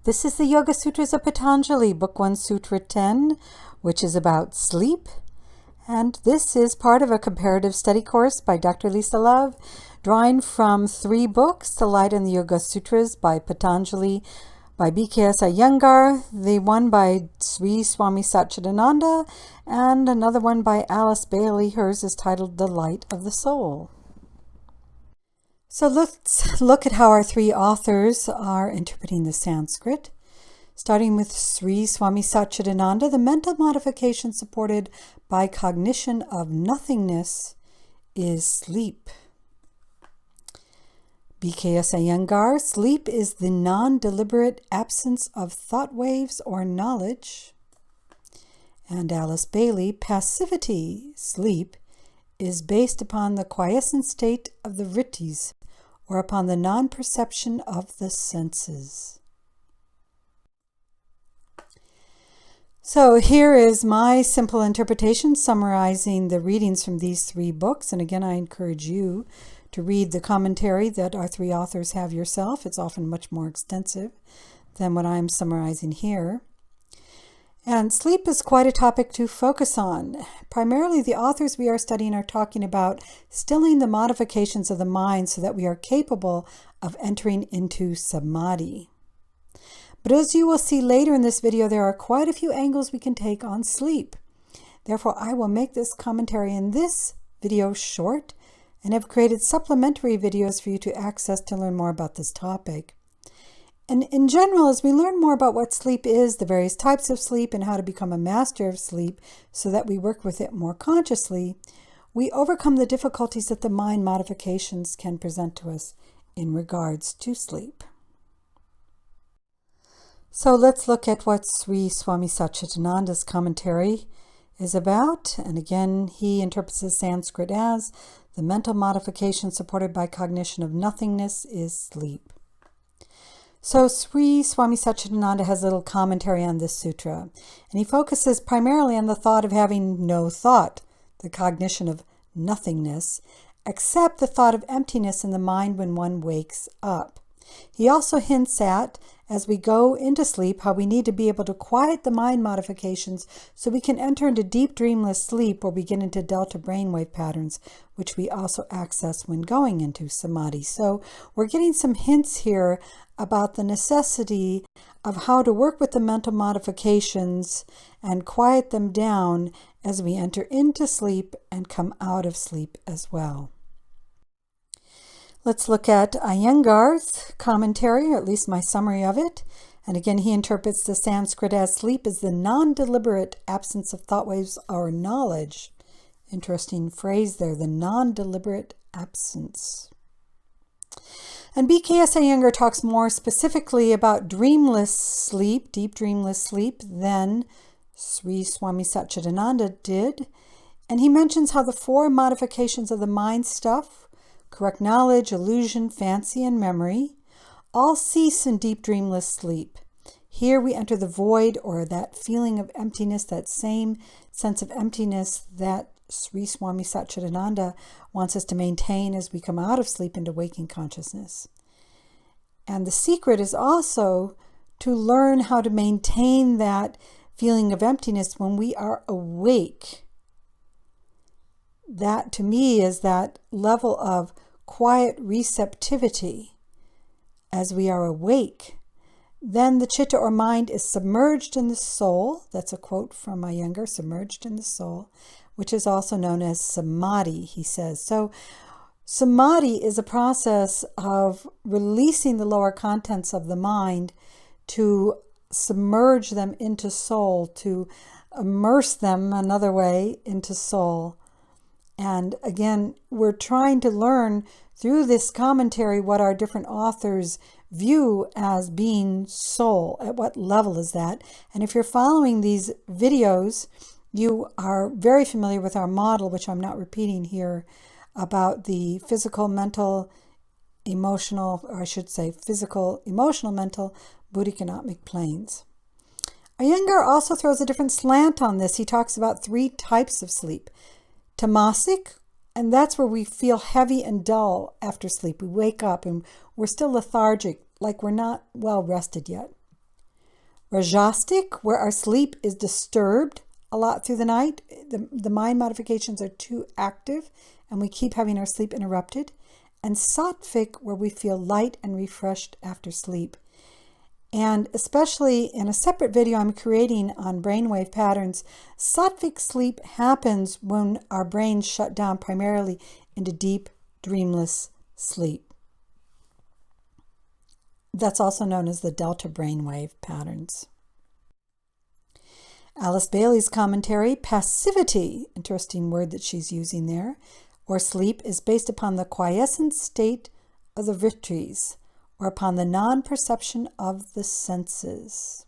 This is the Yoga Sutras of Pantanjali, Book 1, Sutra 10, which is about sleep. And this is part of a comparative study course by Dr. Lisa Love, drawing from 3 books, The Light and the Yoga Sutras by Pantanjali, by BKS Iyengar, the one by Swami Satchidananda, and another one by Alice Bailey. Hers is titled The Light of the Soul. So let's look at how our 3 authors are interpreting the Sanskrit. Starting with Swami Satchidananda, the mental modification supported by cognition of nothingness is sleep. BKS Iyengar, sleep is the non-deliberate absence of thought waves or knowledge. And Alice Bailey, passivity, sleep, is based upon the quiescent state of the vrittis, or upon the non-perception of the senses. So here is my simple interpretation summarizing the readings from these 3 books. And again, I encourage you to read the commentary that our 3 authors have yourself. It's often much more extensive than what I'm summarizing here. And sleep is quite a topic to focus on. Primarily, the authors we are studying are talking about stilling the modifications of the mind so that we are capable of entering into samadhi. But as you will see later in this video, there are quite a few angles we can take on sleep. Therefore, I will make this commentary in this video short and have created supplementary videos for you to access to learn more about this topic. And in general, as we learn more about what sleep is, the various types of sleep, and how to become a master of sleep so that we work with it more consciously, we overcome the difficulties that the mind modifications can present to us in regards to sleep. So let's look at what Swami Satchidananda's commentary is about. And again, he interprets the Sanskrit as the mental modification supported by cognition of nothingness is sleep. So Swami Satchidananda has a little commentary on this sutra, and he focuses primarily on the thought of having no thought, the cognition of nothingness, except the thought of emptiness in the mind when one wakes up. He also hints at, as we go into sleep, how we need to be able to quiet the mind modifications so we can enter into deep dreamless sleep where we get into delta brainwave patterns, which we also access when going into samadhi. So we're getting some hints here about the necessity of how to work with the mental modifications and quiet them down as we enter into sleep and come out of sleep as well. Let's look at Iyengar's commentary, or at least my summary of it. And again, he interprets the Sanskrit as sleep is the non-deliberate absence of thought waves or knowledge. Interesting phrase there, the non-deliberate absence. And BKS Iyengar talks more specifically about dreamless sleep, deep dreamless sleep, than Swami Satchidananda did. And he mentions how the 4 modifications of the mind stuff, correct knowledge, illusion, fancy, and memory, all cease in deep dreamless sleep. Here we enter the void, or that feeling of emptiness, that same sense of emptiness that Swami Satchidananda wants us to maintain as we come out of sleep into waking consciousness. And the secret is also to learn how to maintain that feeling of emptiness when we are awake. That, to me, is that level of quiet receptivity. As we are awake, then the chitta or mind is submerged in the soul. That's a quote from Iyengar, submerged in the soul, which is also known as samadhi, he says. So samadhi is a process of releasing the lower contents of the mind to submerge them into soul, to immerse them, another way, into soul. And again, we're trying to learn through this commentary what our different authors view as being soul. At what level is that? And if you're following these videos, you are very familiar with our model, which I'm not repeating here, about the physical, mental, emotional, or I should say physical, emotional, mental, Buddhic, and Atmic planes. Iyengar also throws a different slant on this. He talks about 3 types of sleep. Tamasic, and that's where we feel heavy and dull after sleep. We wake up and we're still lethargic, like we're not well rested yet. Rajastic, where our sleep is disturbed a lot through the night. The mind modifications are too active and we keep having our sleep interrupted. And sattvic, where we feel light and refreshed after sleep. And especially in a separate video I'm creating on brainwave patterns, sattvic sleep happens when our brains shut down primarily into deep, dreamless sleep. That's also known as the delta brainwave patterns. Alice Bailey's commentary, passivity, interesting word that she's using there, or sleep, is based upon the quiescent state of the vrittis, or upon the non-perception of the senses.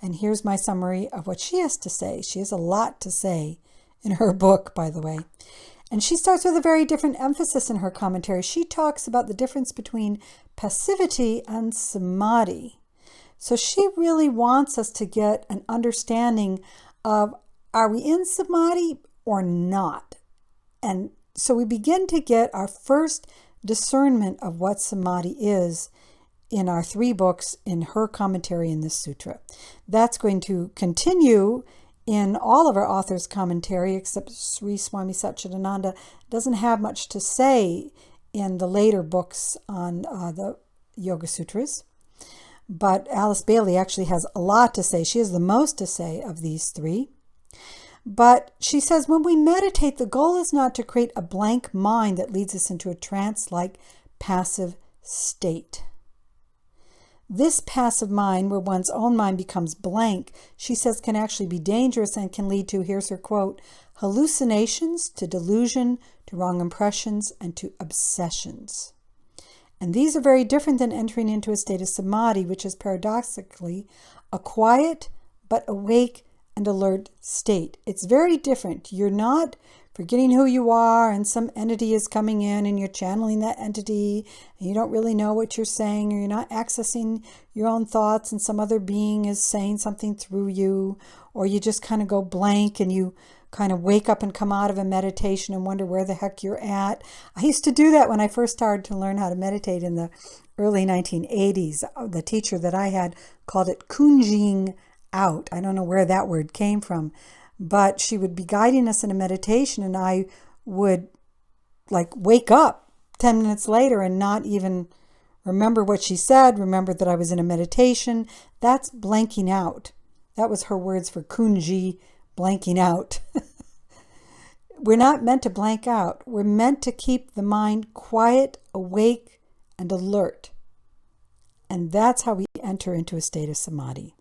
And here's my summary of what she has to say. She has a lot to say in her book, by the way. And she starts with a very different emphasis in her commentary. She talks about the difference between passivity and samadhi. So she really wants us to get an understanding of, are we in samadhi or not? And so we begin to get our first discernment of what samadhi is in our 3 books in her commentary in this sutra. That's going to continue in all of our authors' commentary, except Sri Swami Satchidananda doesn't have much to say in the later books on the Yoga Sutras. But Alice Bailey actually has a lot to say. She has the most to say of these 3. But she says, when we meditate, the goal is not to create a blank mind that leads us into a trance-like passive state. This passive mind, where one's own mind becomes blank, she says can actually be dangerous and can lead to, here's her quote, hallucinations, to delusion, to wrong impressions, and to obsessions. And these are very different than entering into a state of samadhi, which is paradoxically a quiet but awake and alert state. It's very different. You're not forgetting who you are and some entity is coming in and you're channeling that entity and you don't really know what you're saying, or you're not accessing your own thoughts and some other being is saying something through you, or you just kind of go blank and you kind of wake up and come out of a meditation and wonder where the heck you're at. I used to do that when I first started to learn how to meditate in the early 1980s. The teacher that I had called it kunjing out. I don't know where that word came from, but she would be guiding us in a meditation and I would wake up 10 minutes later and not even remember what she said, remember that I was in a meditation. That's blanking out. That was her words for kunji, blanking out. We're not meant to blank out. We're meant to keep the mind quiet, awake, and alert. And that's how we enter into a state of samadhi.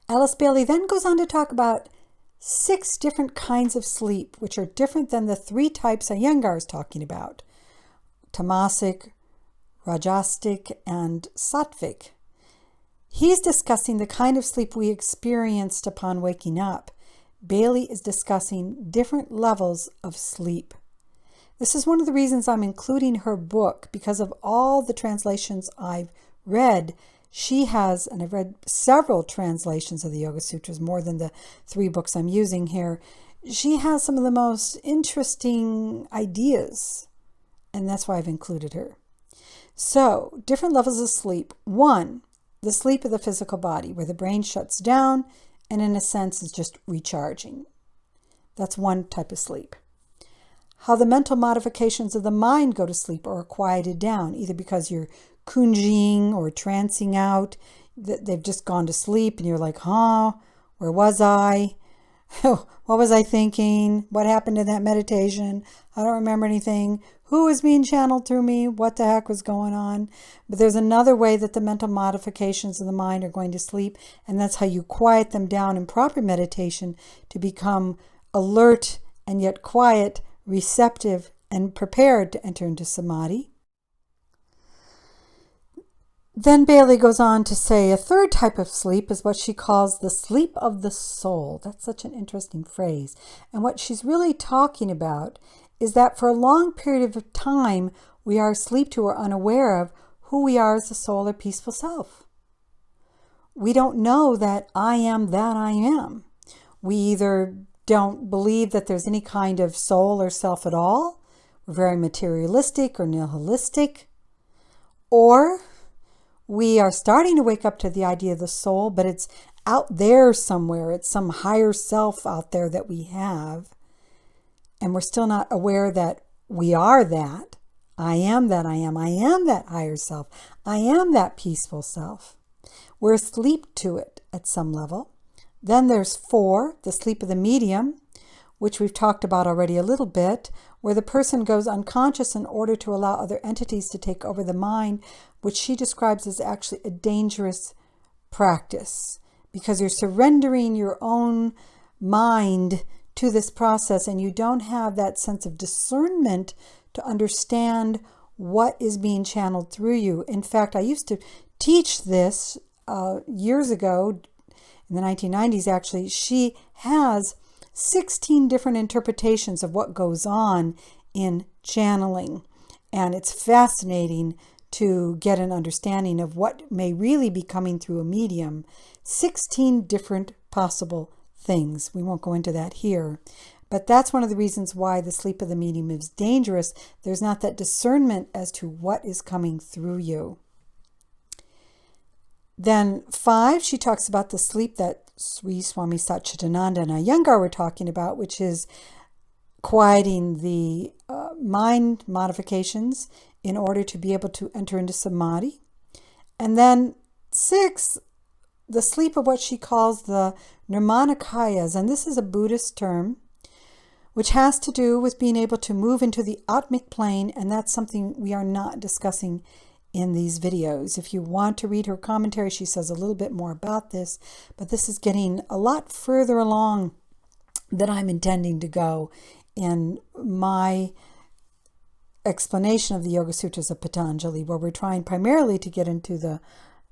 Alice Bailey then goes on to talk about 6 different kinds of sleep, which are different than the 3 types Iyengar is talking about: tamasic, rajasic, and sattvic. He's discussing the kind of sleep we experienced upon waking up. Bailey is discussing different levels of sleep. This is one of the reasons I'm including her book, because of all the translations I've read. She has, and I've read several translations of the Yoga Sutras, more than the 3 books I'm using here. She has some of the most interesting ideas, and that's why I've included her. So, different levels of sleep. 1, the sleep of the physical body, where the brain shuts down and in a sense is just recharging. That's one type of sleep. How the mental modifications of the mind go to sleep or are quieted down, either because you're kunjing or trancing out, they've just gone to sleep and you're like, where was I? What was I thinking? What happened in that meditation? I don't remember anything. Who was being channeled through me? What the heck was going on? But there's another way that the mental modifications of the mind are going to sleep, and that's how you quiet them down in proper meditation to become alert and yet quiet, receptive, and prepared to enter into samadhi. Then Bailey goes on to say a 3rd type of sleep is what she calls the sleep of the soul. That's such an interesting phrase. And what she's really talking about is that for a long period of time, we are asleep to or unaware of who we are as a soul or peaceful self. We don't know that I am that I am. We either don't believe that there's any kind of soul or self at all. We're very materialistic or nihilistic. Or we are starting to wake up to the idea of the soul, but it's out there somewhere. It's some higher self out there that we have. And we're still not aware that we are that. I am that I am. I am that higher self. I am that peaceful self. We're asleep to it at some level. Then there's 4, the sleep of the medium, which we've talked about already a little bit, where the person goes unconscious in order to allow other entities to take over the mind, which she describes as actually a dangerous practice, because you're surrendering your own mind to this process and you don't have that sense of discernment to understand what is being channeled through you. In fact, I used to teach this years ago, in the 1990s actually. She has 16 different interpretations of what goes on in channeling. And it's fascinating to get an understanding of what may really be coming through a medium. 16 different possible things. We won't go into that here. But that's one of the reasons why the sleep of the medium is dangerous. There's not that discernment as to what is coming through you. Then 5, she talks about the sleep that Swami Satchidananda and Iyengar were talking about, which is quieting the mind modifications in order to be able to enter into samadhi. And then 6, the sleep of what she calls the nirmanakayas, and this is a Buddhist term, which has to do with being able to move into the atmic plane, and that's something we are not discussing in these videos. If you want to read her commentary, she says a little bit more about this, but this is getting a lot further along than I'm intending to go in my explanation of the Yoga Sutras of Pantanjali, where we're trying primarily to get into the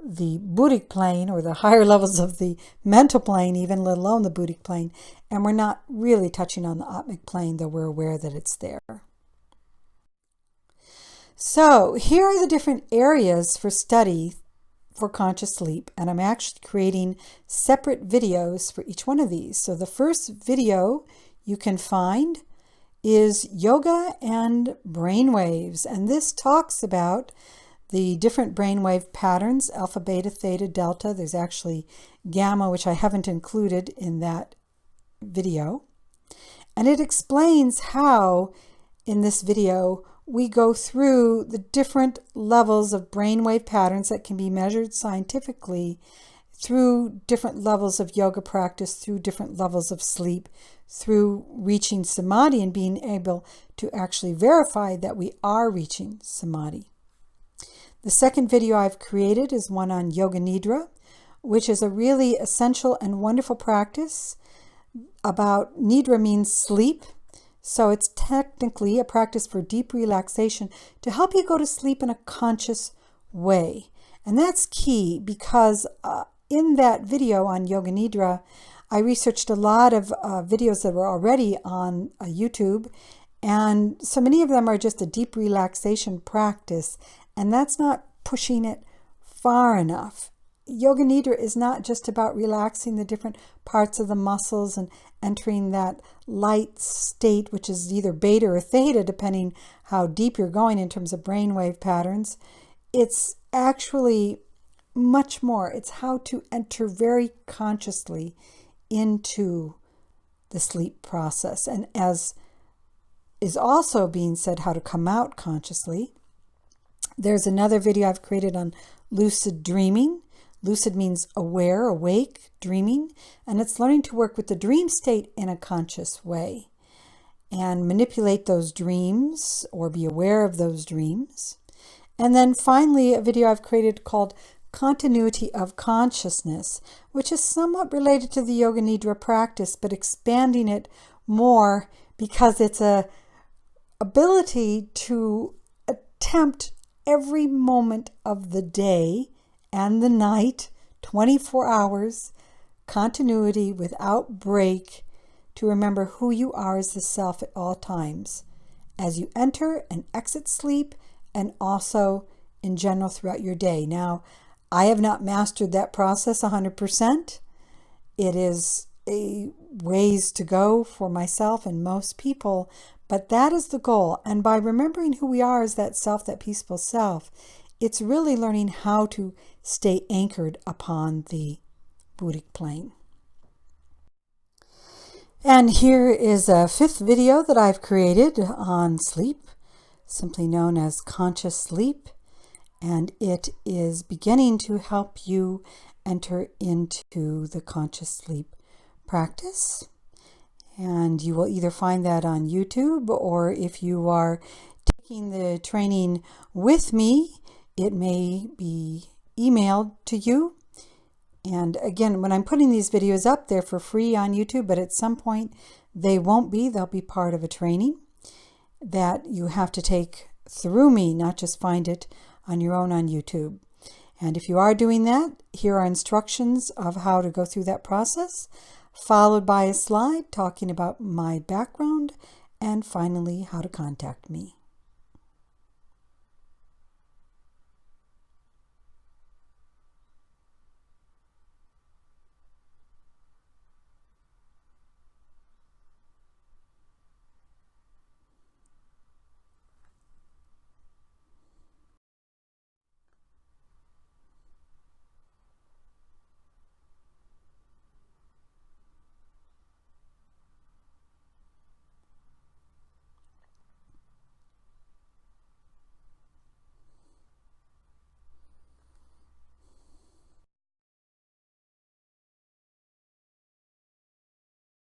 Buddhic plane, or the higher levels of the mental plane, even let alone the Buddhic plane, and we're not really touching on the atmic plane, though we're aware that it's there. So here are the different areas for study for conscious sleep, and I'm actually creating separate videos for each one of these. So the first video you can find is Yoga and Brainwaves, and this talks about the different brainwave patterns, alpha, beta, theta, delta. There's actually gamma, which I haven't included in that video. And it explains how, in this video, we go through the different levels of brainwave patterns that can be measured scientifically through different levels of yoga practice, through different levels of sleep, through reaching samadhi and being able to actually verify that we are reaching samadhi. The second video I've created is one on Yoga Nidra, which is a really essential and wonderful practice. About Nidra means sleep. So it's technically a practice for deep relaxation to help you go to sleep in a conscious way. And that's key because in that video on Yoga Nidra, I researched a lot of videos that were already on YouTube. And so many of them are just a deep relaxation practice. And that's not pushing it far enough. Yoga Nidra is not just about relaxing the different parts of the muscles and entering that light state, which is either beta or theta, depending how deep you're going in terms of brainwave patterns. It's actually much more. It's how to enter very consciously into the sleep process. And as is also being said, how to come out consciously. There's another video I've created on lucid dreaming. Lucid means aware, awake, dreaming, and it's learning to work with the dream state in a conscious way and manipulate those dreams or be aware of those dreams. And then finally, a video I've created called Continuity of Consciousness, which is somewhat related to the Yoga Nidra practice, but expanding it more because it's a ability to attempt every moment of the day and the night, 24 hours, continuity without break, to remember who you are as the self at all times, as you enter and exit sleep, and also in general throughout your day. Now, I have not mastered that process 100%. It is a ways to go for myself and most people, but that is the goal. And by remembering who we are as that self, that peaceful self, it's really learning how to stay anchored upon the Buddhic plane. And here is a 5th video that I've created on sleep, simply known as conscious sleep. And it is beginning to help you enter into the conscious sleep practice. And you will either find that on YouTube, or if you are taking the training with me, it may be emailed to you. And again, when I'm putting these videos up, they're for free on YouTube, but at some point they won't be. They'll be part of a training that you have to take through me, not just find it on your own on YouTube. And if you are doing that, here are instructions of how to go through that process, followed by a slide talking about my background, and finally how to contact me.